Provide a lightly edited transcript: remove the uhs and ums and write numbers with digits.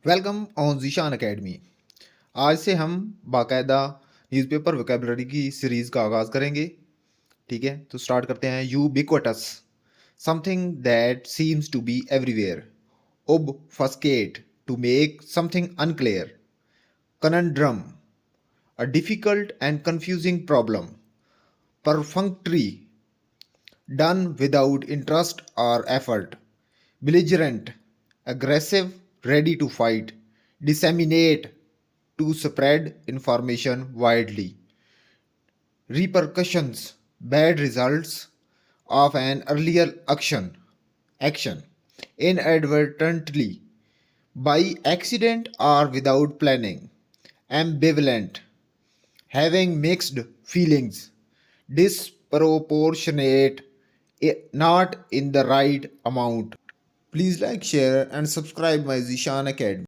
Welcome on Zeeshan academy. आज से हम बाकायदा न्यूज़पेपर वोकेबलरी की सीरीज़ का आगाज़ करेंगे। ठीक है, तो स्टार्ट करते हैं। Ubiquitous, something that seems to be everywhere. obfuscate, to make something unclear. Conundrum, a difficult and confusing problem. Perfunctory, done without interest or effort. Belligerent, aggressive, ready to fight. Disseminate, to spread information widely. Repercussions, bad results of an earlier action. Inadvertently, by accident or without planning. Ambivalent, having mixed feelings. Disproportionate, not in the right amount. Please like, share, and subscribe my Zeeshan Academy.